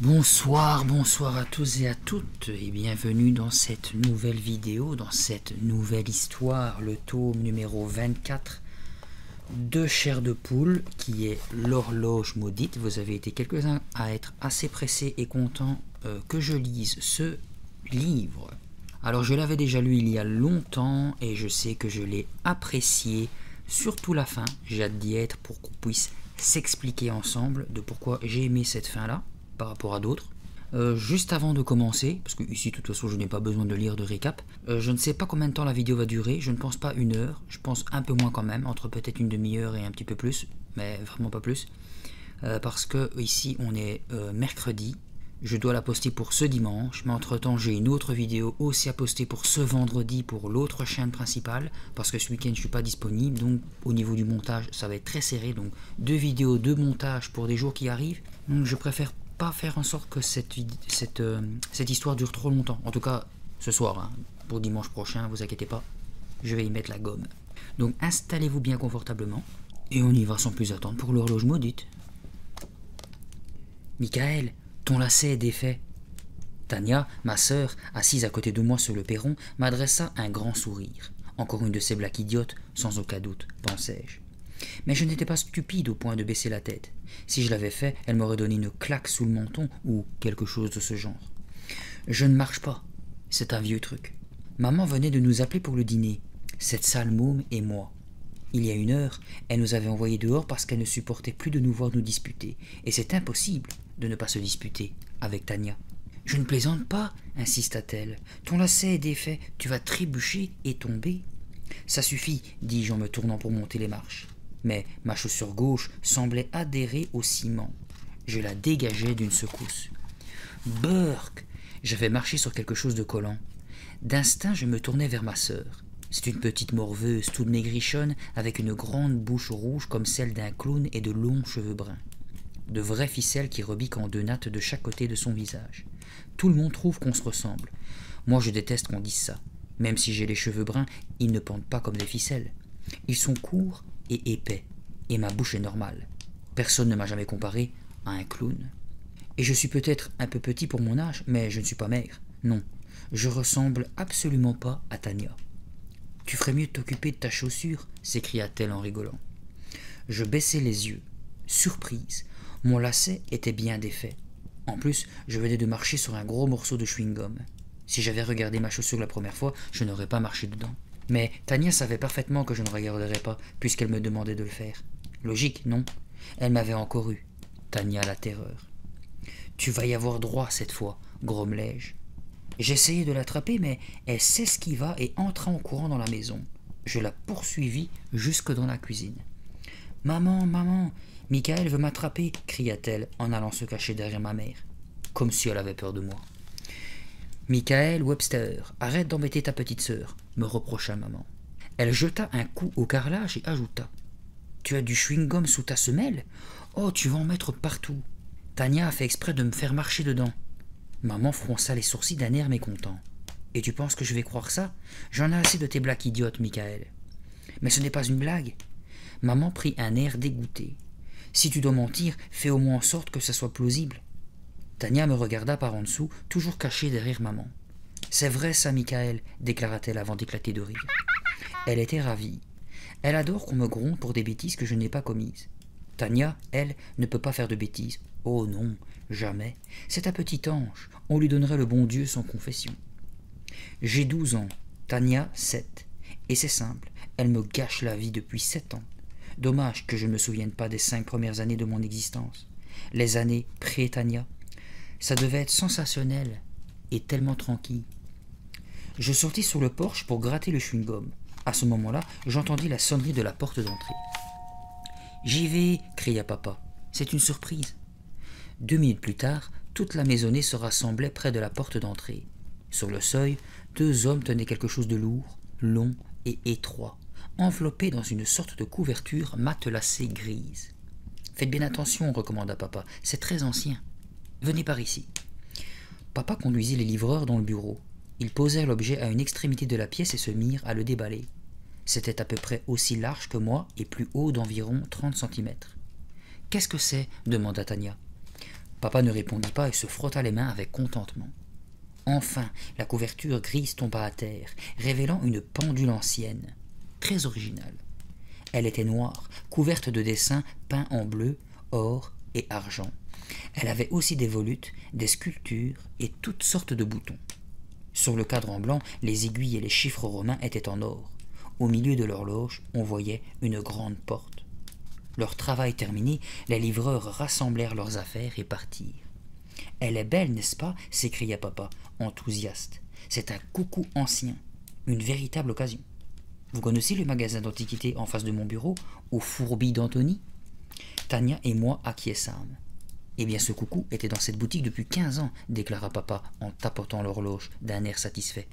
Bonsoir à tous et à toutes et bienvenue dans cette nouvelle vidéo, dans cette nouvelle histoire, le tome numéro 24 de Chair de Poule qui est l'horloge maudite. Vous avez été quelques-uns à être assez pressés et contents que je lise ce livre. Alors je l'avais déjà lu il y a longtemps et je sais que je l'ai apprécié, surtout la fin. J'ai hâte d'y être pour qu'on puisse s'expliquer ensemble de pourquoi j'ai aimé cette fin-là par rapport à d'autres. Juste avant de commencer, parce que ici de toute façon je n'ai pas besoin de lire de récap, je ne sais pas combien de temps la vidéo va durer, je ne pense pas 1 heure, je pense un peu moins quand même, entre peut-être une demi-heure et un petit peu plus, mais vraiment pas plus, parce que ici on est mercredi, je dois la poster pour ce dimanche, mais entre temps j'ai une autre vidéo aussi à poster pour ce vendredi pour l'autre chaîne principale, parce que ce week-end je suis pas disponible, donc au niveau du montage ça va être très serré, donc 2 vidéos, 2 montages pour des jours qui arrivent, donc je préfère pas faire en sorte que cette histoire dure trop longtemps. En tout cas, ce soir, hein, pour dimanche prochain, vous inquiétez pas, je vais y mettre la gomme. Donc installez-vous bien confortablement, et on y va sans plus attendre pour l'horloge maudite. Michael, ton lacet est défait. Tania, ma sœur, assise à côté de moi sur le perron, m'adressa un grand sourire. Encore une de ces blagues idiotes, sans aucun doute, pensai-je. Mais je n'étais pas stupide au point de baisser la tête. Si je l'avais fait, elle m'aurait donné une claque sous le menton ou quelque chose de ce genre. Je ne marche pas. C'est un vieux truc. Maman venait de nous appeler pour le dîner. Cette sale môme et moi. Il y a 1 heure, elle nous avait envoyés dehors parce qu'elle ne supportait plus de nous voir nous disputer. Et c'est impossible de ne pas se disputer avec Tania. Je ne plaisante pas, insista-t-elle. Ton lacet est défait, tu vas trébucher et tomber. Ça suffit, dis-je en me tournant pour monter les marches. Mais ma chaussure gauche semblait adhérer au ciment. Je la dégageai d'une secousse. Burk! J'avais marché sur quelque chose de collant. D'instinct, je me tournai vers ma sœur. C'est une petite morveuse, toute maigrichonne, avec une grande bouche rouge comme celle d'un clown et de longs cheveux bruns. De vraies ficelles qui rebiquent en 2 nattes de chaque côté de son visage. Tout le monde trouve qu'on se ressemble. Moi, je déteste qu'on dise ça. Même si j'ai les cheveux bruns, ils ne pendent pas comme des ficelles. Ils sont courts et épais, et ma bouche est normale. Personne ne m'a jamais comparé à un clown. Et je suis peut-être un peu petit pour mon âge, mais je ne suis pas maigre. Non, je ressemble absolument pas à Tania. « Tu ferais mieux de t'occuper de ta chaussure » s'écria-t-elle en rigolant. Je baissai les yeux. Surprise, mon lacet était bien défait. En plus, je venais de marcher sur un gros morceau de chewing-gum. Si j'avais regardé ma chaussure la première fois, je n'aurais pas marché dedans. Mais Tania savait parfaitement que je ne regarderais pas, puisqu'elle me demandait de le faire. Logique, non? Elle m'avait encore eu. Tania la terreur. « Tu vas y avoir droit cette fois, grommelai-je. J'essayai de l'attraper, mais elle s'esquiva et entra en courant dans la maison. Je la poursuivis jusque dans la cuisine. « Maman, maman, Michael veut m'attraper » cria-t-elle en allant se cacher derrière ma mère, comme si elle avait peur de moi. « Michael Webster, arrête d'embêter ta petite sœur » me reprocha maman. Elle jeta un coup au carrelage et ajouta. « Tu as du chewing-gum sous ta semelle? Oh, tu vas en mettre partout. Tania a fait exprès de me faire marcher dedans. » Maman fronça les sourcils d'un air mécontent. « Et tu penses que je vais croire ça? J'en ai assez de tes blagues idiotes, Michael. »« Mais ce n'est pas une blague. » Maman prit un air dégoûté. « Si tu dois mentir, fais au moins en sorte que ça soit plausible. » Tania me regarda par en dessous, toujours cachée derrière maman. « C'est vrai ça, Michael, » déclara-t-elle avant d'éclater de rire. Elle était ravie. Elle adore qu'on me gronde pour des bêtises que je n'ai pas commises. Tania, elle, ne peut pas faire de bêtises. Oh non, jamais. C'est un petit ange. On lui donnerait le bon Dieu sans confession. J'ai 12 ans, Tania 7. Et c'est simple, elle me gâche la vie depuis 7 ans. Dommage que je ne me souvienne pas des 5 premières années de mon existence. Les années pré-Tania. Ça devait être sensationnel et tellement tranquille. Je sortis sur le porche pour gratter le chewing-gum. À ce moment-là, j'entendis la sonnerie de la porte d'entrée. « J'y vais » cria papa. « C'est une surprise. » 2 minutes plus tard, toute la maisonnée se rassemblait près de la porte d'entrée. Sur le seuil, 2 hommes tenaient quelque chose de lourd, long et étroit, enveloppé dans une sorte de couverture matelassée grise. « Faites bien attention, recommanda papa, c'est très ancien. Venez par ici. » Papa conduisit les livreurs dans le bureau. Ils posèrent l'objet à une extrémité de la pièce et se mirent à le déballer. C'était à peu près aussi large que moi et plus haut d'environ 30 cm. « Qu'est-ce que c'est » demanda Tania. Papa ne répondit pas et se frotta les mains avec contentement. Enfin, la couverture grise tomba à terre, révélant une pendule ancienne, très originale. Elle était noire, couverte de dessins peints en bleu, or et argent. Elle avait aussi des volutes, des sculptures et toutes sortes de boutons. Sur le cadran blanc, les aiguilles et les chiffres romains étaient en or. Au milieu de l'horloge, on voyait une grande porte. Leur travail terminé, les livreurs rassemblèrent leurs affaires et partirent. « Elle est belle, n'est-ce pas » s'écria papa, enthousiaste. « C'est un coucou ancien, une véritable occasion. Vous connaissez le magasin d'antiquités en face de mon bureau, au fourbi d'Antony » Tania et moi acquiesçâmes. « Eh bien, ce coucou était dans cette boutique depuis 15 ans, déclara papa en tapotant l'horloge d'un air satisfait.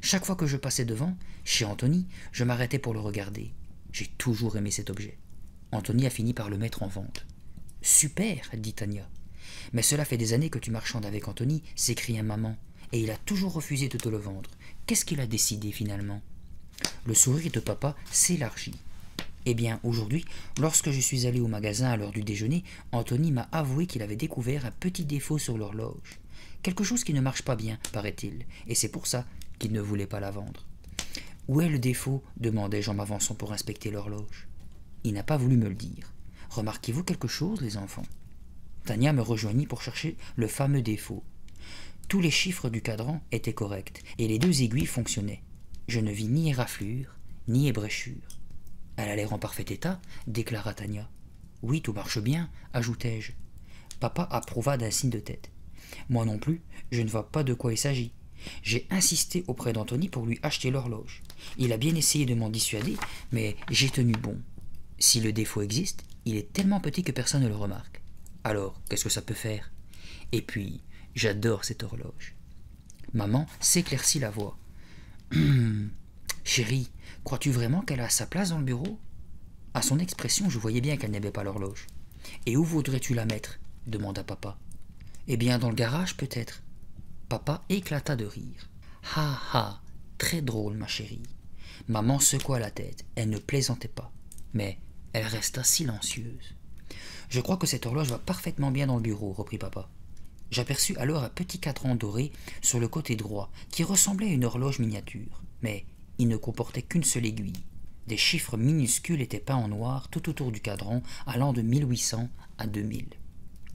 Chaque fois que je passais devant, chez Antony, je m'arrêtais pour le regarder. J'ai toujours aimé cet objet. Antony a fini par le mettre en vente. « Super » dit Tania. « Mais cela fait des années que tu marchandes avec Antony, s'écria maman, et il a toujours refusé de te le vendre. Qu'est-ce qu'il a décidé finalement ?» Le sourire de papa s'élargit. « Eh bien, aujourd'hui, lorsque je suis allé au magasin à l'heure du déjeuner, Antony m'a avoué qu'il avait découvert un petit défaut sur l'horloge. Quelque chose qui ne marche pas bien, paraît-il, et c'est pour ça qu'il ne voulait pas la vendre. »« Où est le défaut ?» demandai-je en m'avançant pour inspecter l'horloge. Il n'a pas voulu me le dire. Remarquez-vous quelque chose, les enfants ? Tania me rejoignit pour chercher le fameux défaut. Tous les chiffres du cadran étaient corrects, et les 2 aiguilles fonctionnaient. Je ne vis ni éraflure, ni ébréchure. « Elle a l'air en parfait état, » déclara Tania. « Oui, tout marche bien, » ajoutai-je. Papa approuva d'un signe de tête. Moi non plus, je ne vois pas de quoi il s'agit. J'ai insisté auprès d'Antony pour lui acheter l'horloge. Il a bien essayé de m'en dissuader, mais j'ai tenu bon. Si le défaut existe, il est tellement petit que personne ne le remarque. Alors, qu'est-ce que ça peut faire? Et puis, j'adore cette horloge. Maman s'éclaircit la voix. « Chérie, crois-tu vraiment qu'elle a sa place dans le bureau ?» À son expression, je voyais bien qu'elle n'aimait pas l'horloge. « Et où voudrais-tu la mettre ?» demanda papa. « Eh bien, dans le garage, peut-être. » Papa éclata de rire. « Ha ha, très drôle, ma chérie. » Maman secoua la tête. Elle ne plaisantait pas. Mais elle resta silencieuse. « Je crois que cette horloge va parfaitement bien dans le bureau, » reprit papa. J'aperçus alors un petit cadran doré sur le côté droit, qui ressemblait à une horloge miniature, mais il ne comportait qu'une seule aiguille. Des chiffres minuscules étaient peints en noir tout autour du cadran, allant de 1800 à 2000.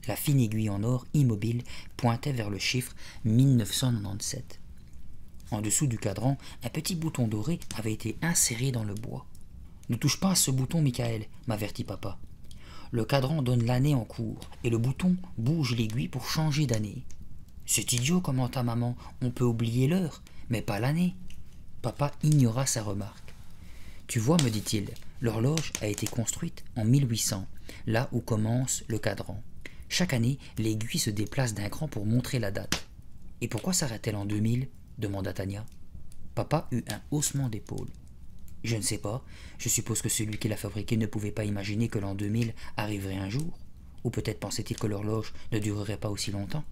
La fine aiguille en or immobile pointait vers le chiffre 1997. En dessous du cadran, un petit bouton doré avait été inséré dans le bois. « Ne touche pas à ce bouton, Michael, » m'avertit papa. Le cadran donne l'année en cours, et le bouton bouge l'aiguille pour changer d'année. « C'est idiot, commenta maman, on peut oublier l'heure, mais pas l'année. » Papa ignora sa remarque. « Tu vois, me dit-il, l'horloge a été construite en 1800, là où commence le cadran. Chaque année, l'aiguille se déplace d'un cran pour montrer la date. Et pourquoi s'arrête-t-elle en 2000 demanda Tania. Papa eut un haussement d'épaule. Je ne sais pas, je suppose que celui qui l'a fabriqué ne pouvait pas imaginer que l'an 2000 arriverait un jour. Ou peut-être pensait-il que l'horloge ne durerait pas aussi longtemps.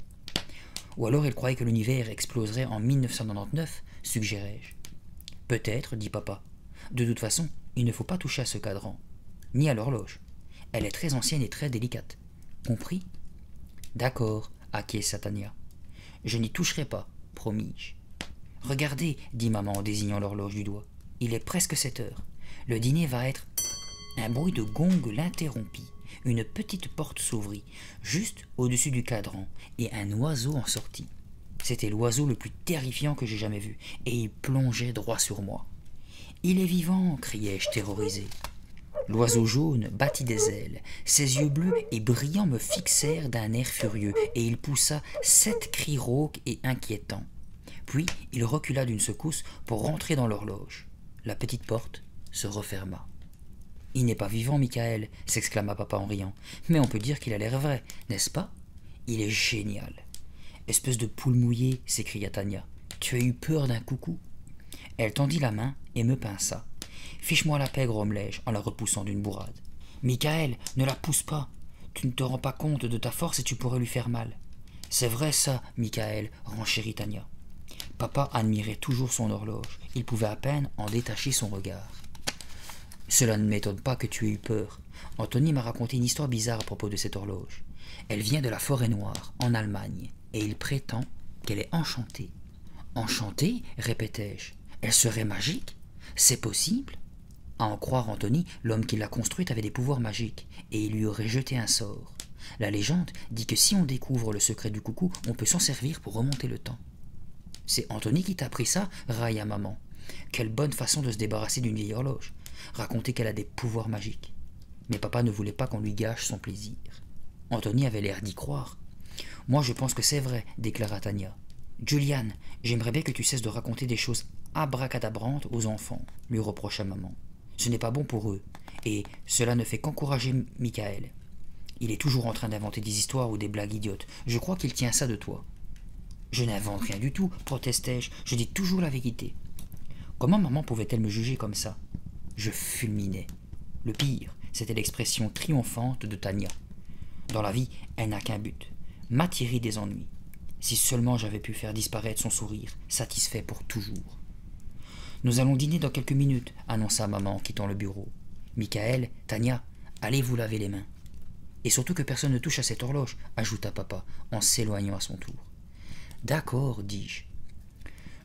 Ou alors il croyait que l'univers exploserait en 1999, suggérai-je. Peut-être, dit papa. De toute façon, il ne faut pas toucher à ce cadran, ni à l'horloge. Elle est très ancienne et très délicate. Compris? D'accord, acquiesça Tania. Je n'y toucherai pas, promis-je. Regardez, dit maman en désignant l'horloge du doigt. Il est presque 7 heures. Le dîner va être... Un bruit de gong l'interrompit. Une petite porte s'ouvrit, juste au-dessus du cadran, et un oiseau en sortit. C'était l'oiseau le plus terrifiant que j'ai jamais vu, et il plongeait droit sur moi. « Il est vivant !» criai-je terrorisé. L'oiseau jaune battit des ailes. Ses yeux bleus et brillants me fixèrent d'un air furieux, et il poussa 7 cris rauques et inquiétants. Puis il recula d'une secousse pour rentrer dans l'horloge. La petite porte se referma. « Il n'est pas vivant, Michael !» s'exclama papa en riant. « Mais on peut dire qu'il a l'air vrai, n'est-ce pas ? Il est génial !»« Espèce de poule mouillée !» s'écria Tania. « Tu as eu peur d'un coucou ?» Elle tendit la main et me pinça. « Fiche-moi la paix, grommelai-je en la repoussant d'une bourrade. »« Michael, ne la pousse pas. Tu ne te rends pas compte de ta force et tu pourrais lui faire mal. »« C'est vrai ça, Michael, renchérit Tania. » Papa admirait toujours son horloge. Il pouvait à peine en détacher son regard. « Cela ne m'étonne pas que tu aies eu peur. Antony m'a raconté une histoire bizarre à propos de cette horloge. Elle vient de la Forêt-Noire, en Allemagne, et il prétend qu'elle est enchantée. Enchantée, répétai-je. Elle serait magique? C'est possible? À en croire Anthony, l'homme qui l'a construite avait des pouvoirs magiques, et il lui aurait jeté un sort. La légende dit que si on découvre le secret du coucou, on peut s'en servir pour remonter le temps. C'est Anthony qui t'a appris ça, railla maman. Quelle bonne façon de se débarrasser d'une vieille horloge. Raconter qu'elle a des pouvoirs magiques. Mais papa ne voulait pas qu'on lui gâche son plaisir. Anthony avait l'air d'y croire. Moi je pense que c'est vrai, déclara Tania. Julian, j'aimerais bien que tu cesses de raconter des choses abracadabrantes aux enfants, lui reprocha maman. Ce n'est pas bon pour eux, et cela ne fait qu'encourager Michael. Il est toujours en train d'inventer des histoires ou des blagues idiotes. Je crois qu'il tient ça de toi. Je n'invente rien du tout, protestai-je. Je dis toujours la vérité. Comment maman pouvait-elle me juger comme ça? Je fulminais. Le pire, c'était l'expression triomphante de Tania. Dans la vie, elle n'a qu'un but, m'attirer des ennuis. Si seulement j'avais pu faire disparaître son sourire, satisfait pour toujours. Nous allons dîner dans quelques minutes, annonça maman en quittant le bureau. Michael, Tania, allez vous laver les mains. Et surtout que personne ne touche à cette horloge, ajouta papa, en s'éloignant à son tour. D'accord, dis-je.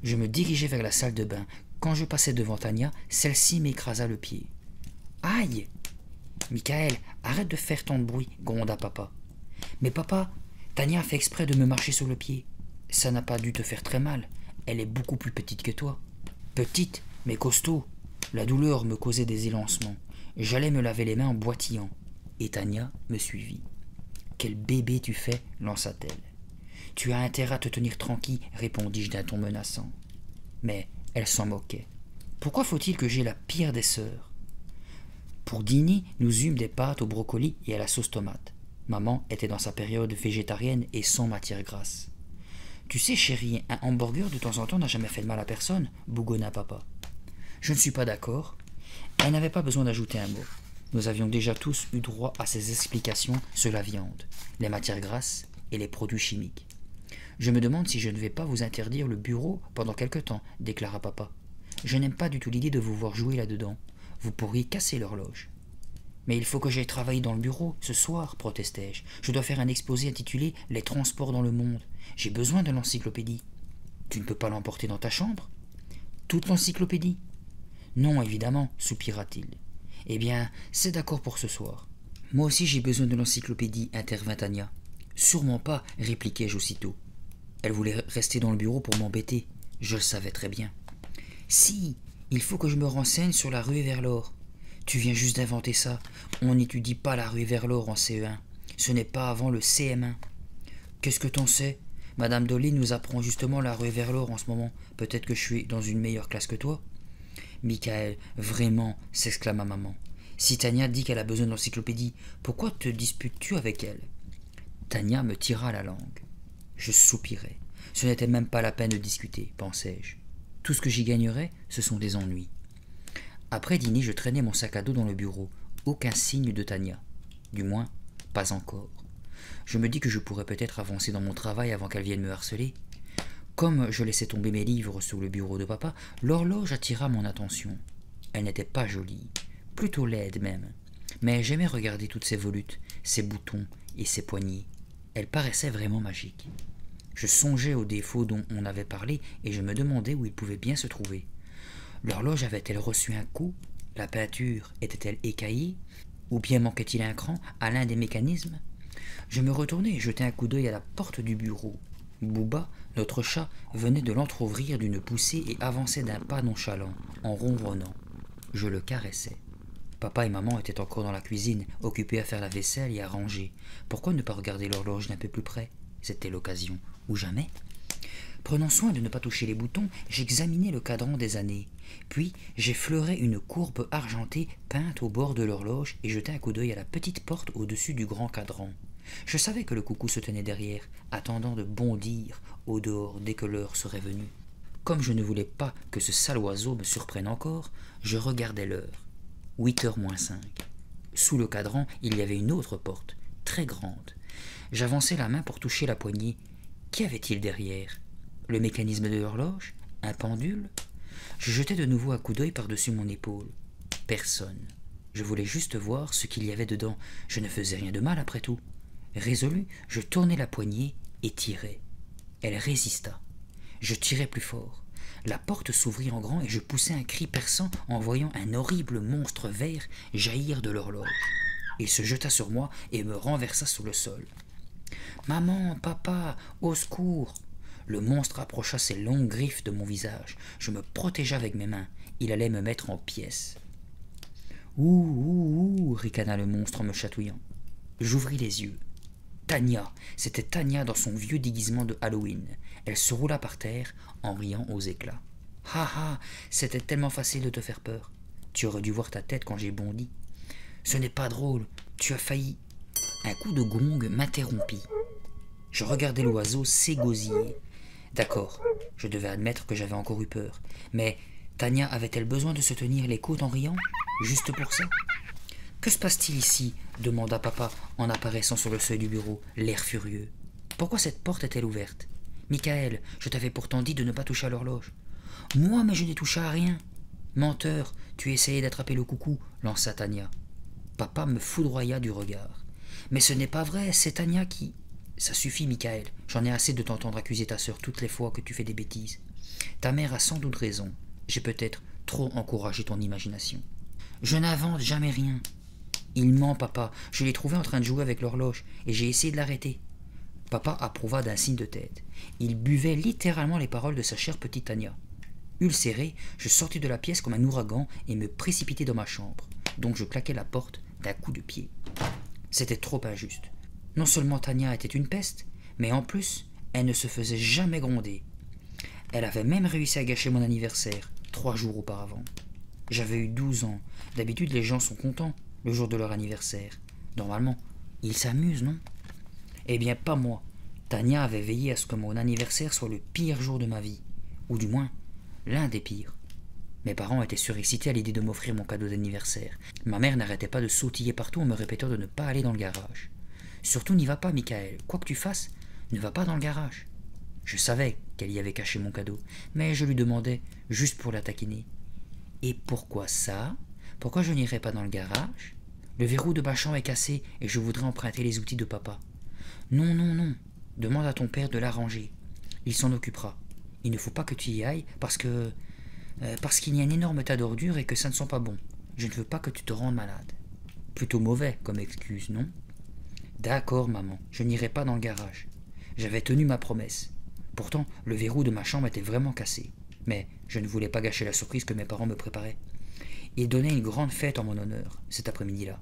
Je me dirigeai vers la salle de bain. Quand je passai devant Tania, celle-ci m'écrasa le pied. Aïe! Michael, arrête de faire tant de bruit, gronda papa. Mais papa, Tania a fait exprès de me marcher sur le pied. Ça n'a pas dû te faire très mal. Elle est beaucoup plus petite que toi. Petite, mais costaud. La douleur me causait des élancements. J'allais me laver les mains en boitillant. Et Tania me suivit. Quel bébé tu fais, lança-t-elle. Tu as intérêt à te tenir tranquille, répondis-je d'un ton menaçant. Mais elle s'en moquait. Pourquoi faut-il que j'aie la pire des sœurs? Pour dîner, nous eûmes des pâtes au brocoli et à la sauce tomate. Maman était dans sa période végétarienne et sans matière grasse. Tu sais, chérie, un hamburger de temps en temps n'a jamais fait de mal à personne, bougonna papa. Je ne suis pas d'accord. Elle n'avait pas besoin d'ajouter un mot. Nous avions déjà tous eu droit à ces explications sur la viande, les matières grasses et les produits chimiques. Je me demande si je ne vais pas vous interdire le bureau pendant quelque temps, déclara papa. Je n'aime pas du tout l'idée de vous voir jouer là-dedans. Vous pourriez casser l'horloge. Mais il faut que j'aille travailler dans le bureau ce soir, protestai-je. Je dois faire un exposé intitulé « Les transports dans le monde ». J'ai besoin de l'encyclopédie. Tu ne peux pas l'emporter dans ta chambre? Toute l'encyclopédie? Non, évidemment, soupira-t-il. Eh bien, c'est d'accord pour ce soir. Moi aussi j'ai besoin de l'encyclopédie, intervint Tania. Sûrement pas, répliquai-je aussitôt. Elle voulait rester dans le bureau pour m'embêter. Je le savais très bien. Si, il faut que je me renseigne sur la ruée vers l'or. Tu viens juste d'inventer ça. On n'étudie pas la ruée vers l'or en CE1. Ce n'est pas avant le CM1. Qu'est-ce que t'en sais? Madame Dolly nous apprend justement la ruée vers l'or en ce moment. Peut-être que je suis dans une meilleure classe que toi. Michael, vraiment, s'exclama maman. Si Tania dit qu'elle a besoin d'encyclopédie, pourquoi te disputes-tu avec elle? Tania me tira la langue. Je soupirai. Ce n'était même pas la peine de discuter, pensai-je. Tout ce que j'y gagnerais, ce sont des ennuis. Après dîner, je traînais mon sac à dos dans le bureau. Aucun signe de Tania. Du moins, pas encore. Je me dis que je pourrais peut-être avancer dans mon travail avant qu'elle vienne me harceler. Comme je laissais tomber mes livres sur le bureau de papa, l'horloge attira mon attention. Elle n'était pas jolie, plutôt laide même. Mais j'aimais regarder toutes ces volutes, ces boutons et ces poignées. Elle paraissait vraiment magique. Je songeais aux défauts dont on avait parlé et je me demandais où ils pouvaient bien se trouver. L'horloge avait-elle reçu un coup? La peinture était-elle écaillée? Ou bien manquait-il un cran à l'un des mécanismes? Je me retournai et jetai un coup d'œil à la porte du bureau. Bouba, notre chat, venait de l'entr'ouvrir d'une poussée et avançait d'un pas nonchalant, en ronronnant. Je le caressais. Papa et maman étaient encore dans la cuisine, occupés à faire la vaisselle et à ranger. Pourquoi ne pas regarder l'horloge d'un peu plus près? C'était l'occasion. Ou jamais. Prenant soin de ne pas toucher les boutons, j'examinai le cadran des années. Puis j'effleurai une courbe argentée peinte au bord de l'horloge et jetai un coup d'œil à la petite porte au-dessus du grand cadran. Je savais que le coucou se tenait derrière, attendant de bondir au dehors dès que l'heure serait venue. Comme je ne voulais pas que ce sale oiseau me surprenne encore, je regardai l'heure. 8h moins 5. Sous le cadran, il y avait une autre porte, très grande. J'avançai la main pour toucher la poignée. Qu'y avait-il derrière? Le mécanisme de l'horloge? Un pendule? Je jetai de nouveau un coup d'œil par-dessus mon épaule. Personne. Je voulais juste voir ce qu'il y avait dedans. Je ne faisais rien de mal après tout. Résolu, je tournai la poignée et tirai. Elle résista. Je tirai plus fort. La porte s'ouvrit en grand et je poussai un cri perçant en voyant un horrible monstre vert jaillir de l'horloge. Il se jeta sur moi et me renversa sur le sol. « Maman, papa, au secours !» Le monstre approcha ses longues griffes de mon visage. Je me protégea avec mes mains. Il allait me mettre en pièces. « Ouh, ricana le monstre en me chatouillant. J'ouvris les yeux. Tania, c'était Tania dans son vieux déguisement de Halloween. Elle se roula par terre en riant aux éclats. « Ha ha, c'était tellement facile de te faire peur. Tu aurais dû voir ta tête quand j'ai bondi. Ce n'est pas drôle, tu as failli. » Un coup de gong m'interrompit. Je regardais l'oiseau s'égosiller. D'accord, je devais admettre que j'avais encore eu peur. Mais Tania avait-elle besoin de se tenir les côtes en riant, juste pour ça? « Que se passe-t-il ici » demanda papa en apparaissant sur le seuil du bureau, l'air furieux. « Pourquoi cette porte est-elle ouverte ?»« Michael, je t'avais pourtant dit de ne pas toucher à l'horloge. »« Moi, mais je n'ai touché à rien. »« Menteur, tu essayais d'attraper le coucou, » lança Tania. Papa me foudroya du regard. « Mais ce n'est pas vrai, c'est Tania qui... » « Ça suffit, Michael, j'en ai assez de t'entendre accuser ta sœur toutes les fois que tu fais des bêtises. Ta mère a sans doute raison, j'ai peut-être trop encouragé ton imagination. Je n'invente jamais rien. Il ment, papa, je l'ai trouvé en train de jouer avec l'horloge, et j'ai essayé de l'arrêter. » Papa approuva d'un signe de tête. Il buvait littéralement les paroles de sa chère petite Tania. Ulcéré, je sortis de la pièce comme un ouragan et me précipitai dans ma chambre, donc je claquai la porte d'un coup de pied. C'était trop injuste. Non seulement Tania était une peste, mais en plus, elle ne se faisait jamais gronder. Elle avait même réussi à gâcher mon anniversaire, 3 jours auparavant. J'avais eu 12 ans. D'habitude, les gens sont contents le jour de leur anniversaire. Normalement, ils s'amusent, non? Eh bien, pas moi. Tania avait veillé à ce que mon anniversaire soit le pire jour de ma vie. Ou du moins, l'un des pires. Mes parents étaient surexcités à l'idée de m'offrir mon cadeau d'anniversaire. Ma mère n'arrêtait pas de sautiller partout en me répétant de ne pas aller dans le garage. Surtout n'y va pas, Michael. Quoi que tu fasses, ne va pas dans le garage. Je savais qu'elle y avait caché mon cadeau, mais je lui demandais, juste pour la taquiner. Et pourquoi ça? Pourquoi je n'irai pas dans le garage? Le verrou de ma chambre est cassé et je voudrais emprunter les outils de papa. Non, non, non. Demande à ton père de l'arranger. Il s'en occupera. Il ne faut pas que tu y ailles parce qu'il y a un énorme tas d'ordures et que ça ne sent pas bon. Je ne veux pas que tu te rendes malade. Plutôt mauvais comme excuse, non? D'accord, maman, je n'irai pas dans le garage. J'avais tenu ma promesse. Pourtant, le verrou de ma chambre était vraiment cassé. Mais je ne voulais pas gâcher la surprise que mes parents me préparaient. Ils donnaient une grande fête en mon honneur, cet après-midi-là.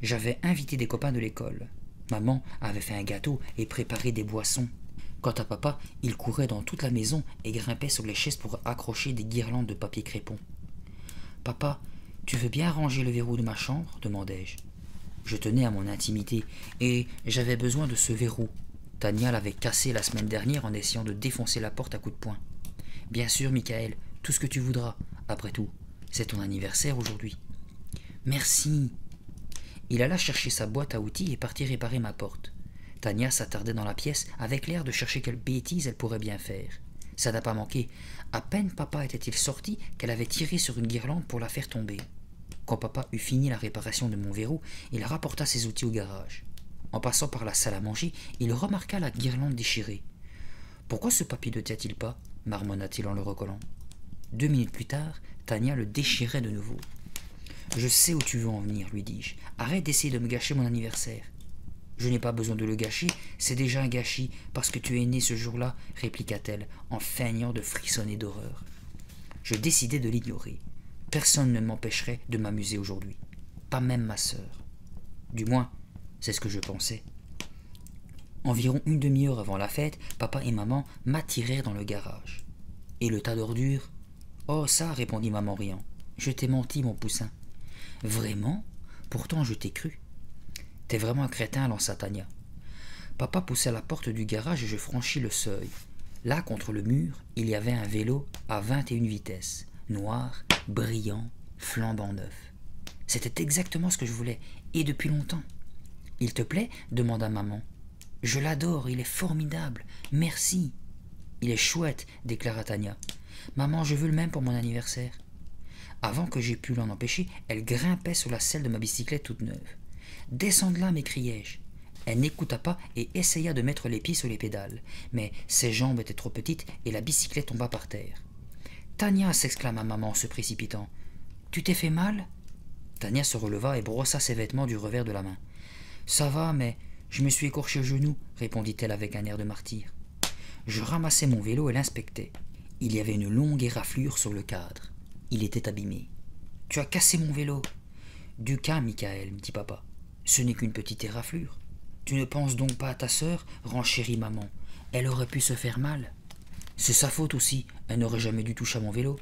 J'avais invité des copains de l'école. Maman avait fait un gâteau et préparé des boissons. Quant à papa, il courait dans toute la maison et grimpait sur les chaises pour accrocher des guirlandes de papier crépon. « Papa, tu veux bien arranger le verrou de ma chambre ?» demandai-je. Je tenais à mon intimité, et j'avais besoin de ce verrou. Tania l'avait cassé la semaine dernière en essayant de défoncer la porte à coups de poing. « Bien sûr, Michael, tout ce que tu voudras. Après tout, c'est ton anniversaire aujourd'hui. »« Merci. » Il alla chercher sa boîte à outils et partit réparer ma porte. Tania s'attardait dans la pièce avec l'air de chercher quelle bêtise elle pourrait bien faire. Ça n'a pas manqué. À peine papa était-il sorti qu'elle avait tiré sur une guirlande pour la faire tomber. Quand papa eut fini la réparation de mon verrou, il rapporta ses outils au garage. En passant par la salle à manger, il remarqua la guirlande déchirée. « Pourquoi ce papier ne tient-il pas » marmonna-t-il en le recollant. 2 minutes plus tard, Tania le déchirait de nouveau. « Je sais où tu veux en venir, lui dis-je. Arrête d'essayer de me gâcher mon anniversaire. »« Je n'ai pas besoin de le gâcher, c'est déjà un gâchis, parce que tu es né ce jour-là, répliqua-t-elle, en feignant de frissonner d'horreur. Je décidai de l'ignorer. Personne ne m'empêcherait de m'amuser aujourd'hui, pas même ma sœur. Du moins, c'est ce que je pensais. Environ une demi-heure avant la fête, papa et maman m'attirèrent dans le garage. « Et le tas d'ordures ?»« Oh ça, répondit maman riant. Je t'ai menti, mon poussin. »« Vraiment? Pourtant je t'ai cru. »« T'es vraiment un crétin, lança Tania. Papa poussa la porte du garage et je franchis le seuil. Là, contre le mur, il y avait un vélo à 21 vitesses, noir, brillant, flambant neuf. C'était exactement ce que je voulais, et depuis longtemps. « Il te plaît ?» demanda maman. « Je l'adore, il est formidable, merci. »« Il est chouette, » déclara Tania. « Maman, je veux le même pour mon anniversaire. » Avant que j'aie pu l'en empêcher, elle grimpait sur la selle de ma bicyclette toute neuve. « Descends de là !» m'écriai-je. Elle n'écouta pas et essaya de mettre les pieds sur les pédales, mais ses jambes étaient trop petites et la bicyclette tomba par terre. « Tania !» s'exclama maman en se précipitant. « Tu t'es fait mal ?» Tania se releva et brossa ses vêtements du revers de la main. « Ça va, mais je me suis écorché le genou, » répondit-elle avec un air de martyr. Je ramassai mon vélo et l'inspectai. Il y avait une longue éraflure sur le cadre. Il était abîmé. « Tu as cassé mon vélo !»« Du cas, Michael, dit papa. Ce n'est qu'une petite éraflure. Tu ne penses donc pas à ta sœur, renchérit maman. Elle aurait pu se faire mal. C'est sa faute aussi, elle n'aurait jamais dû toucher à mon vélo.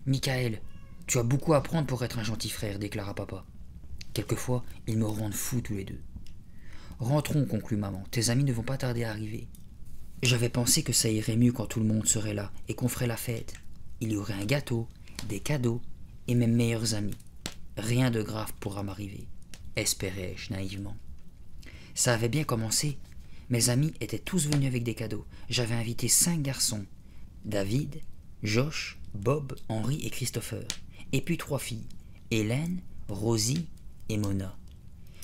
Michael, tu as beaucoup à apprendre pour être un gentil frère, déclara papa. Quelquefois, ils me rendent fou tous les deux. Rentrons, conclut maman, tes amis ne vont pas tarder à arriver. J'avais pensé que ça irait mieux quand tout le monde serait là et qu'on ferait la fête. Il y aurait un gâteau, des cadeaux et mes meilleurs amis. Rien de grave pourra m'arriver, espérais-je naïvement. Ça avait bien commencé. Mes amis étaient tous venus avec des cadeaux. J'avais invité 5 garçons. David, Josh, Bob, Henry et Christopher. Et puis 3 filles. Hélène, Rosie et Mona.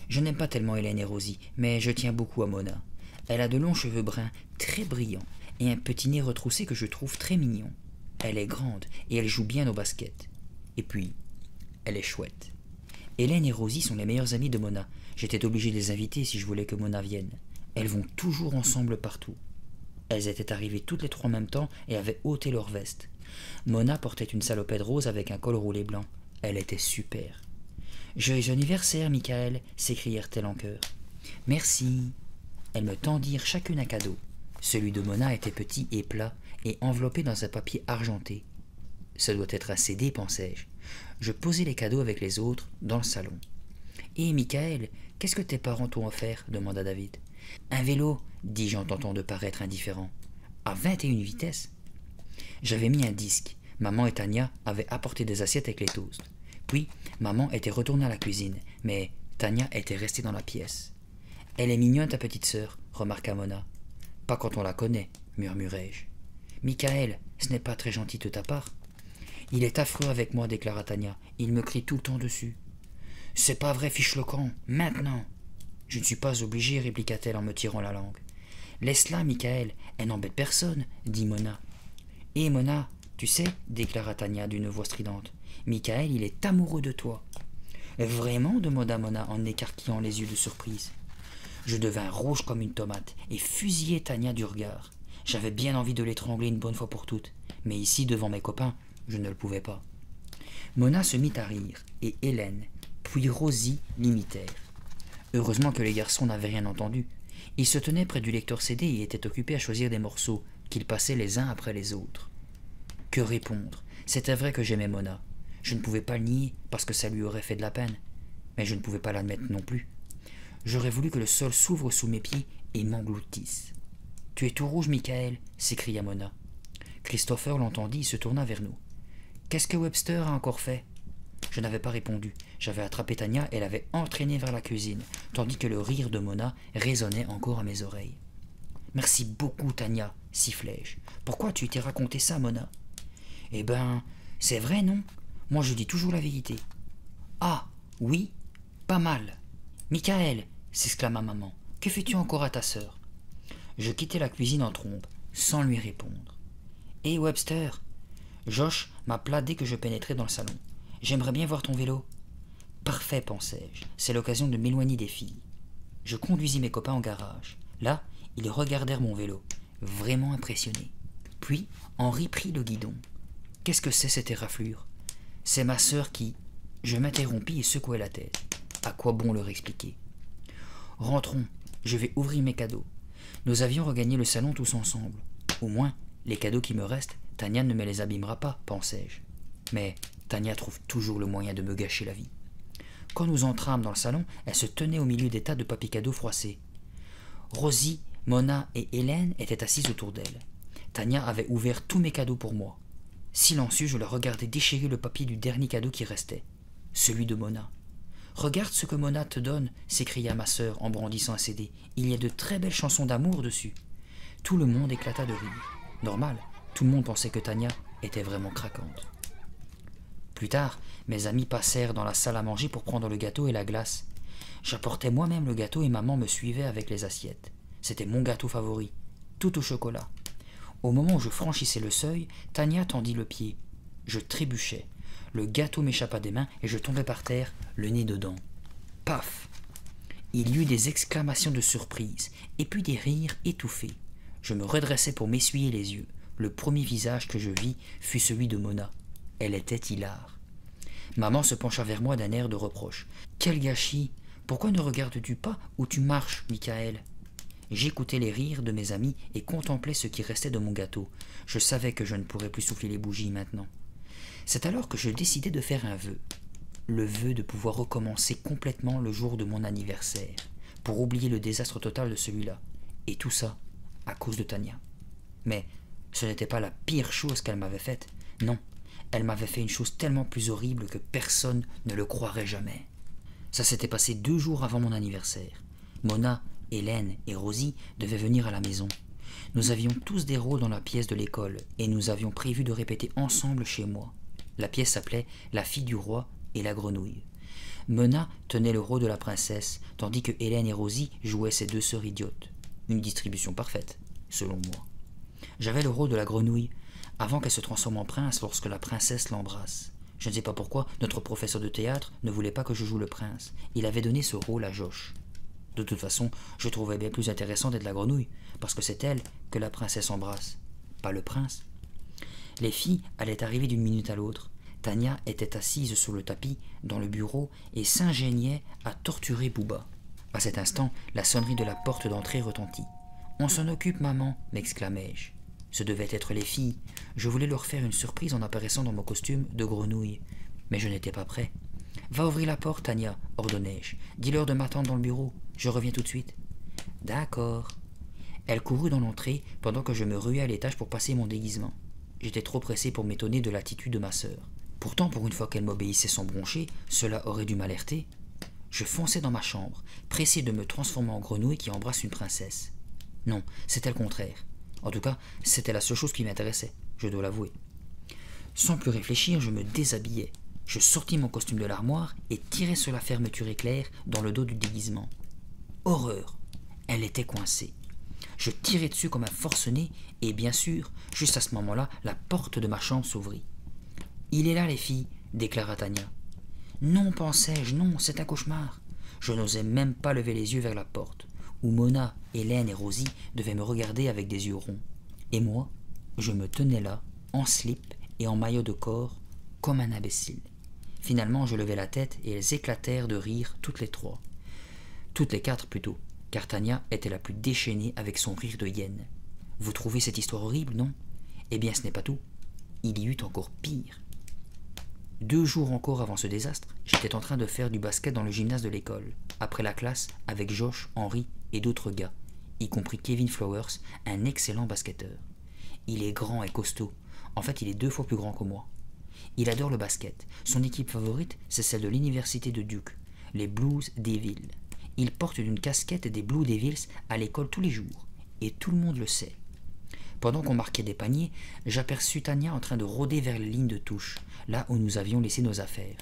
Je n'aime pas tellement Hélène et Rosie, mais je tiens beaucoup à Mona. Elle a de longs cheveux bruns, très brillants, et un petit nez retroussé que je trouve très mignon. Elle est grande et elle joue bien au basket. Et puis, elle est chouette. Hélène et Rosie sont les meilleures amies de Mona. J'étais obligé de les inviter si je voulais que Mona vienne. Elles vont toujours ensemble partout. Elles étaient arrivées toutes les 3 en même temps et avaient ôté leur veste. Mona portait une salopette rose avec un col roulé blanc. Elle était super. « Joyeux anniversaire, Michael !» s'écrièrent-elles en chœur. « Merci !» Elles me tendirent chacune un cadeau. Celui de Mona était petit et plat et enveloppé dans un papier argenté. « Ça doit être un CD, pensai-je. Je posai les cadeaux avec les autres dans le salon. « Hé, Michael, qu'est-ce que tes parents t'ont offert ?» demanda David. « Un vélo, dis-je en tentant de paraître indifférent. À 21 vitesses. » J'avais mis un disque. Maman et Tania avaient apporté des assiettes avec les toasts. Puis, maman était retournée à la cuisine, mais Tania était restée dans la pièce. « Elle est mignonne, ta petite sœur, » remarqua Mona. « Pas quand on la connaît, » murmurai-je. « Michael, ce n'est pas très gentil de ta part. »« Il est affreux avec moi, » déclara Tania. « Il me crie tout le temps dessus. »« C'est pas vrai, fiche le camp, maintenant !»« Je ne suis pas obligée, » répliqua-t-elle en me tirant la langue. « Laisse-la, Michael, elle n'embête personne, » dit Mona. « Hé, Mona, tu sais, » déclara Tania d'une voix stridente, « Michael, il est amoureux de toi. »« Vraiment ?» demanda Mona en écarquillant les yeux de surprise. Je devins rouge comme une tomate et fusillai Tania du regard. J'avais bien envie de l'étrangler une bonne fois pour toutes, mais ici, devant mes copains, je ne le pouvais pas. Mona se mit à rire, et Hélène, puis Rosie l'imitèrent. Heureusement que les garçons n'avaient rien entendu. Ils se tenaient près du lecteur CD et étaient occupés à choisir des morceaux, qu'ils passaient les uns après les autres. Que répondre? C'était vrai que j'aimais Mona. Je ne pouvais pas le nier, parce que ça lui aurait fait de la peine. Mais je ne pouvais pas l'admettre non plus. J'aurais voulu que le sol s'ouvre sous mes pieds et m'engloutisse. « Tu es tout rouge, Michael !» s'écria Mona. Christopher l'entendit et se tourna vers nous. « Qu'est-ce que Webster a encore fait ?» Je n'avais pas répondu. J'avais attrapé Tania et l'avais entraînée vers la cuisine, tandis que le rire de Mona résonnait encore à mes oreilles. « Merci beaucoup, Tania !» sifflai-je. « Pourquoi tu t'es raconté ça, Mona ?»« Eh ben, c'est vrai, non? Moi, je dis toujours la vérité. »« Ah, oui, pas mal. Michael !» s'exclama maman. « Que fais-tu encore à ta sœur ?» Je quittai la cuisine en trombe, sans lui répondre. « Hé, Webster !» Josh m'appela dès que je pénétrai dans le salon. « J'aimerais bien voir ton vélo. »« Parfait, pensai-je. C'est l'occasion de m'éloigner des filles. » Je conduisis mes copains au garage. Là, ils regardèrent mon vélo, vraiment impressionnés. Puis, Henri prit le guidon. « Qu'est-ce que c'est cette éraflure ?»« C'est ma sœur qui... » Je m'interrompis et secouai la tête. À quoi bon leur expliquer? « Rentrons, je vais ouvrir mes cadeaux. » Nous avions regagné le salon tous ensemble. Au moins, les cadeaux qui me restent, Tania ne me les abîmera pas, pensai-je. Mais Tania trouve toujours le moyen de me gâcher la vie. Quand nous entrâmes dans le salon, elle se tenait au milieu des tas de papiers cadeaux froissés. Rosie, Mona et Hélène étaient assises autour d'elle. Tania avait ouvert tous mes cadeaux pour moi. Silencieux, je la regardais déchirer le papier du dernier cadeau qui restait, celui de Mona. « Regarde ce que Mona te donne !» s'écria ma sœur en brandissant un CD. « Il y a de très belles chansons d'amour dessus. » Tout le monde éclata de rire. Normal, tout le monde pensait que Tania était vraiment craquante. Plus tard, mes amis passèrent dans la salle à manger pour prendre le gâteau et la glace. J'apportais moi-même le gâteau et maman me suivait avec les assiettes. C'était mon gâteau favori, tout au chocolat. Au moment où je franchissais le seuil, Tania tendit le pied. Je trébuchais. Le gâteau m'échappa des mains et je tombais par terre, le nez dedans. Paf! Il y eut des exclamations de surprise, et puis des rires étouffés. Je me redressai pour m'essuyer les yeux. Le premier visage que je vis fut celui de Mona. Elle était hilare. Maman se pencha vers moi d'un air de reproche. « Quel gâchis! Pourquoi ne regardes-tu pas où tu marches, Michael ?» J'écoutais les rires de mes amis et contemplais ce qui restait de mon gâteau. Je savais que je ne pourrais plus souffler les bougies maintenant. C'est alors que je décidai de faire un vœu. Le vœu de pouvoir recommencer complètement le jour de mon anniversaire, pour oublier le désastre total de celui-là. Et tout ça à cause de Tania. Mais ce n'était pas la pire chose qu'elle m'avait faite. Non, elle m'avait fait une chose tellement plus horrible que personne ne le croirait jamais. Ça s'était passé 2 jours avant mon anniversaire. Mona, Hélène et Rosie devaient venir à la maison. Nous avions tous des rôles dans la pièce de l'école et nous avions prévu de répéter ensemble chez moi. La pièce s'appelait « La fille du roi et la grenouille ». Mona tenait le rôle de la princesse, tandis que Hélène et Rosie jouaient ses 2 sœurs idiotes. Une distribution parfaite, selon moi. J'avais le rôle de la grenouille, avant qu'elle se transforme en prince lorsque la princesse l'embrasse. Je ne sais pas pourquoi, notre professeur de théâtre ne voulait pas que je joue le prince. Il avait donné ce rôle à Josh. De toute façon, je trouvais bien plus intéressant d'être la grenouille, parce que c'est elle que la princesse embrasse, pas le prince. Les filles allaient arriver d'une minute à l'autre. Tania était assise sur le tapis, dans le bureau, et s'ingéniait à torturer Booba. À cet instant, la sonnerie de la porte d'entrée retentit. « On s'en occupe, maman !» m'exclamai-je. Ce devaient être les filles. Je voulais leur faire une surprise en apparaissant dans mon costume de grenouille. Mais je n'étais pas prêt. « Va ouvrir la porte, Tania !» ordonnai-je. « Dis-leur de m'attendre dans le bureau. Je reviens tout de suite. »« D'accord. » Elle courut dans l'entrée pendant que je me ruais à l'étage pour passer mon déguisement. J'étais trop pressé pour m'étonner de l'attitude de ma sœur. Pourtant, pour une fois qu'elle m'obéissait sans broncher, cela aurait dû m'alerter. Je fonçai dans ma chambre, pressé de me transformer en grenouille qui embrasse une princesse. Non, c'était le contraire. En tout cas, c'était la seule chose qui m'intéressait, je dois l'avouer. Sans plus réfléchir, je me déshabillai. Je sortis mon costume de l'armoire et tirai sur la fermeture éclair dans le dos du déguisement. Horreur! Elle était coincée. Je tirai dessus comme un forcené et bien sûr, juste à ce moment-là, la porte de ma chambre s'ouvrit. « Il est là, les filles !» déclara Tania. « Non, pensai-je, non, c'est un cauchemar. » Je n'osais même pas lever les yeux vers la porte, où Mona, Hélène et Rosie devaient me regarder avec des yeux ronds. Et moi, je me tenais là, en slip et en maillot de corps, comme un imbécile. Finalement, je levai la tête et elles éclatèrent de rire toutes les 3. Toutes les 4 plutôt, car Tania était la plus déchaînée avec son rire de hyène. Vous trouvez cette histoire horrible, non? Eh bien, ce n'est pas tout. Il y eut encore pire. 2 jours encore avant ce désastre, j'étais en train de faire du basket dans le gymnase de l'école, après la classe, avec Josh, Henry et d'autres gars, y compris Kevin Flowers, un excellent basketteur. Il est grand et costaud. En fait, il est 2 fois plus grand que moi. Il adore le basket. Son équipe favorite, c'est celle de l'université de Duke, les Blues Devils. Il porte une casquette des Blue Devils à l'école tous les jours, et tout le monde le sait. Pendant qu'on marquait des paniers, j'aperçus Tania en train de rôder vers les lignes de touche, là où nous avions laissé nos affaires.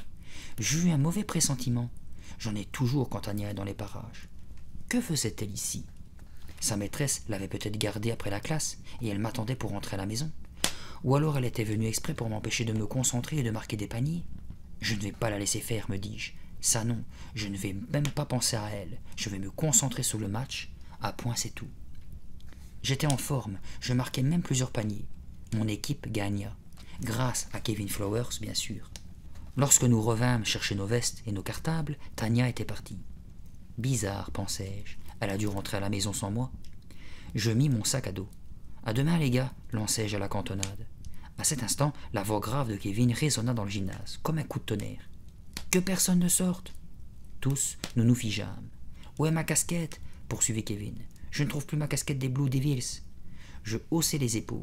J'eus un mauvais pressentiment. J'en ai toujours quand Tania est dans les parages. Que faisait-elle ici? Sa maîtresse l'avait peut-être gardée après la classe, et elle m'attendait pour rentrer à la maison. Ou alors elle était venue exprès pour m'empêcher de me concentrer et de marquer des paniers. Je ne vais pas la laisser faire, me dis-je. Ça non, je ne vais même pas penser à elle. Je vais me concentrer sur le match. À point, c'est tout. J'étais en forme, je marquais même plusieurs paniers. Mon équipe gagna, grâce à Kevin Flowers, bien sûr. Lorsque nous revînmes chercher nos vestes et nos cartables, Tania était partie. Bizarre, pensai-je, elle a dû rentrer à la maison sans moi. Je mis mon sac à dos. À demain, les gars, lançai-je à la cantonade. À cet instant, la voix grave de Kevin résonna dans le gymnase, comme un coup de tonnerre. Que personne ne sorte. Tous, nous nous figeâmes. Où est ma casquette? Poursuivit Kevin. Je ne trouve plus ma casquette des Blue Devils. Je haussai les épaules.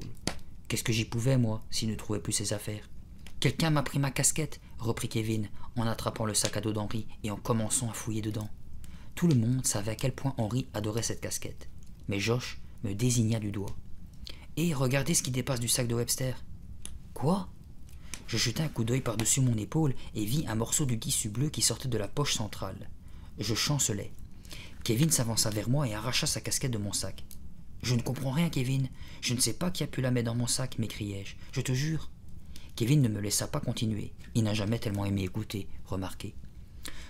Qu'est-ce que j'y pouvais, moi, s'il ne trouvait plus ses affaires? Quelqu'un m'a pris ma casquette, reprit Kevin, en attrapant le sac à dos d'Henry et en commençant à fouiller dedans. Tout le monde savait à quel point Henry adorait cette casquette. Mais Josh me désigna du doigt. « Et regardez ce qui dépasse du sac de Webster. »« Quoi ?» Je jetai un coup d'œil par-dessus mon épaule et vis un morceau du tissu bleu qui sortait de la poche centrale. Je chancelai. Kevin s'avança vers moi et arracha sa casquette de mon sac. « Je ne comprends rien, Kevin. Je ne sais pas qui a pu la mettre dans mon sac, m'écriai-je. Je te jure. » Kevin ne me laissa pas continuer. Il n'a jamais tellement aimé écouter, remarquez.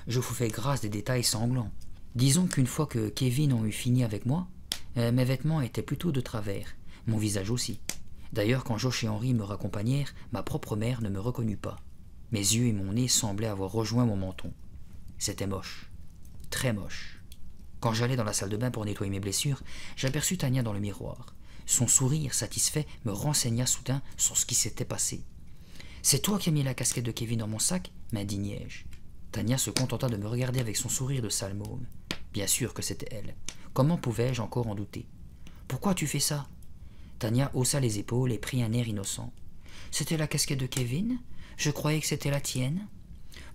Je vous fais grâce des détails sanglants. Disons qu'une fois que Kevin en eut fini avec moi, mes vêtements étaient plutôt de travers, mon visage aussi. D'ailleurs, quand Josh et Henri me raccompagnèrent, ma propre mère ne me reconnut pas. Mes yeux et mon nez semblaient avoir rejoint mon menton. C'était moche. Très moche. Quand j'allais dans la salle de bain pour nettoyer mes blessures, j'aperçus Tania dans le miroir. Son sourire satisfait me renseigna soudain sur ce qui s'était passé. « C'est toi qui as mis la casquette de Kevin dans mon sac ?» m'indignai-je. Tania se contenta de me regarder avec son sourire de sale môme. Bien sûr que c'était elle. Comment pouvais-je encore en douter? « Pourquoi tu fais ça ?» Tania haussa les épaules et prit un air innocent. « C'était la casquette de Kevin? Je croyais que c'était la tienne. »«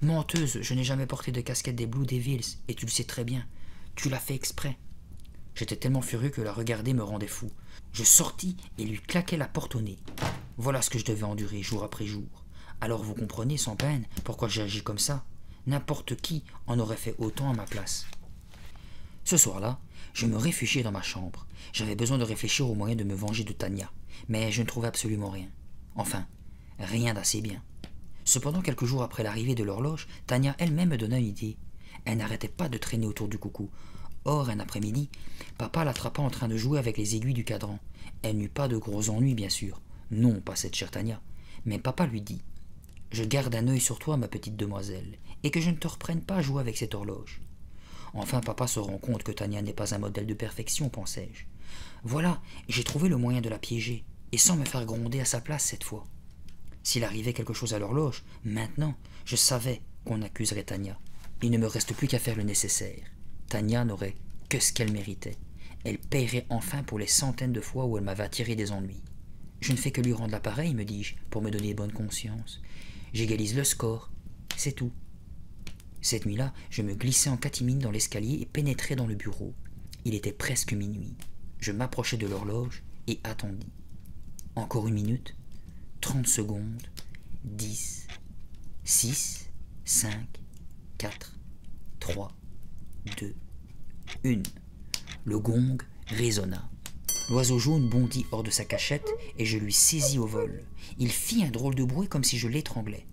Menteuse, je n'ai jamais porté de casquette des Blue Devils, et tu le sais très bien. Tu l'as fait exprès. » J'étais tellement furieux que la regarder me rendait fou. Je sortis et lui claquai la porte au nez. Voilà ce que je devais endurer jour après jour. Alors vous comprenez sans peine pourquoi j'ai agi comme ça. N'importe qui en aurait fait autant à ma place. Ce soir-là, je me réfugiai dans ma chambre. J'avais besoin de réfléchir aux moyens de me venger de Tania, mais je ne trouvais absolument rien. Enfin, rien d'assez bien. Cependant, quelques jours après l'arrivée de l'horloge, Tania elle-même me donna une idée. Elle n'arrêtait pas de traîner autour du coucou. Or, un après-midi, papa l'attrapa en train de jouer avec les aiguilles du cadran. Elle n'eut pas de gros ennuis, bien sûr. Non, pas cette chère Tania. Mais papa lui dit « Je garde un œil sur toi, ma petite demoiselle, et que je ne te reprenne pas à jouer avec cette horloge. » Enfin, papa se rend compte que Tania n'est pas un modèle de perfection, pensai-je. Voilà, j'ai trouvé le moyen de la piéger, et sans me faire gronder à sa place cette fois. S'il arrivait quelque chose à l'horloge, maintenant, je savais qu'on accuserait Tania. Il ne me reste plus qu'à faire le nécessaire. Tania n'aurait que ce qu'elle méritait. Elle paierait enfin pour les centaines de fois où elle m'avait attiré des ennuis. Je ne fais que lui rendre l'appareil, me dis-je, pour me donner bonne conscience. J'égalise le score, c'est tout. Cette nuit-là, je me glissai en catimine dans l'escalier et pénétrai dans le bureau. Il était presque minuit. Je m'approchai de l'horloge et attendis. Encore 1 minute, 30 secondes, 10, 6, 5, 4, 3, 2, 1. Le gong résonna. L'oiseau jaune bondit hors de sa cachette et je lui saisis au vol. Il fit un drôle de bruit comme si je l'étranglais.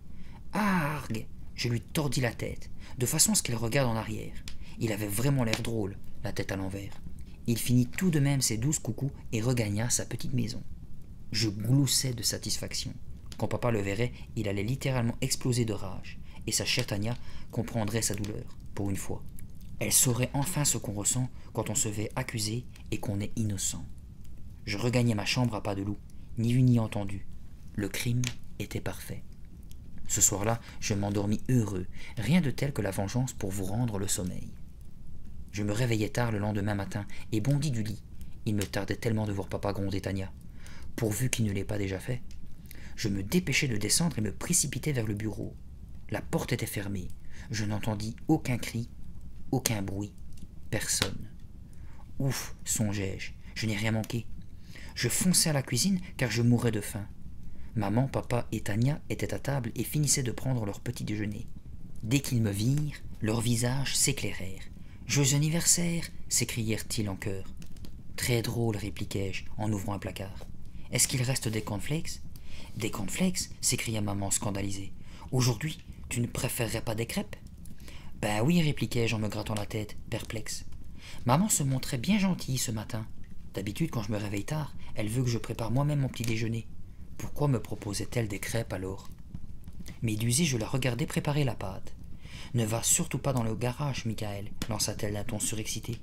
Argue! Je lui tordis la tête, de façon à ce qu'il regarde en arrière. Il avait vraiment l'air drôle, la tête à l'envers. Il finit tout de même ses 12 coucous et regagna sa petite maison. Je gloussais de satisfaction. Quand papa le verrait, il allait littéralement exploser de rage, et sa chère Tania comprendrait sa douleur, pour une fois. Elle saurait enfin ce qu'on ressent quand on se fait accuser et qu'on est innocent. Je regagnai ma chambre à pas de loup, ni vu ni entendu. Le crime était parfait. Ce soir-là, je m'endormis heureux, rien de tel que la vengeance pour vous rendre le sommeil. Je me réveillai tard le lendemain matin et bondis du lit. Il me tardait tellement de voir papa gronder Tania, pourvu qu'il ne l'ait pas déjà fait. Je me dépêchai de descendre et me précipitai vers le bureau. La porte était fermée. Je n'entendis aucun cri, aucun bruit, personne. Ouf, songeai-je, je n'ai rien manqué. Je fonçai à la cuisine car je mourais de faim. Maman, papa et Tania étaient à table et finissaient de prendre leur petit déjeuner. Dès qu'ils me virent, leurs visages s'éclairèrent. « Joyeux anniversaire !» s'écrièrent-ils en chœur. « Très drôle !» répliquai-je en ouvrant un placard. « Est-ce qu'il reste des cornflakes ?»« Des cornflakes ?» s'écria maman scandalisée. « Aujourd'hui, tu ne préférerais pas des crêpes ?»« Ben oui !» répliquai-je en me grattant la tête, perplexe. Maman se montrait bien gentille ce matin. D'habitude, quand je me réveille tard, elle veut que je prépare moi-même mon petit déjeuner. Pourquoi me proposait-elle des crêpes alors? Médusée, je la regardais préparer la pâte. « Ne va surtout pas dans le garage, Michael, lança-t-elle d'un ton surexcité.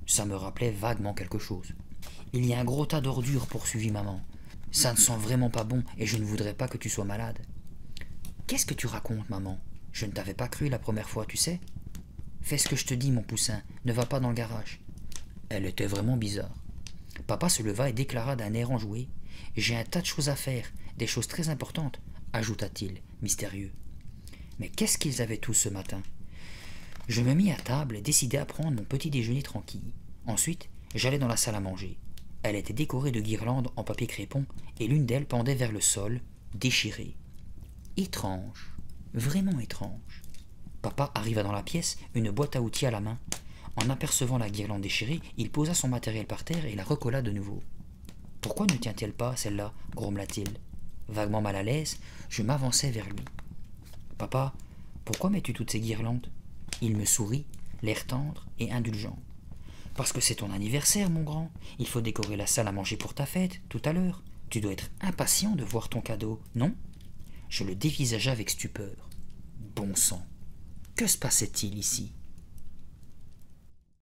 Ça me rappelait vaguement quelque chose. Il y a un gros tas d'ordures, poursuivit maman. Ça ne sent vraiment pas bon et je ne voudrais pas que tu sois malade. Qu'est-ce que tu racontes, maman? Je ne t'avais pas cru la première fois, tu sais. Fais ce que je te dis, mon poussin, ne va pas dans le garage. Elle était vraiment bizarre. Papa se leva et déclara d'un air enjoué. J'ai un tas de choses à faire, des choses très importantes, ajouta-t-il, mystérieux. Mais qu'est-ce qu'ils avaient tous ce matin? Je me mis à table et décidai à prendre mon petit déjeuner tranquille. Ensuite, j'allai dans la salle à manger. Elle était décorée de guirlandes en papier crépon et l'une d'elles pendait vers le sol, déchirée. Étrange, vraiment étrange. Papa arriva dans la pièce, une boîte à outils à la main. En apercevant la guirlande déchirée, il posa son matériel par terre et la recolla de nouveau. « Pourquoi ne tient-elle pas, celle-là » grommela-t-il. Vaguement mal à l'aise, je m'avançai vers lui. « Papa, pourquoi mets-tu toutes ces guirlandes » Il me sourit, l'air tendre et indulgent. « Parce que c'est ton anniversaire, mon grand. Il faut décorer la salle à manger pour ta fête, tout à l'heure. Tu dois être impatient de voir ton cadeau, non ?» Je le dévisagea avec stupeur. Bon sang, que se passait-il ici ?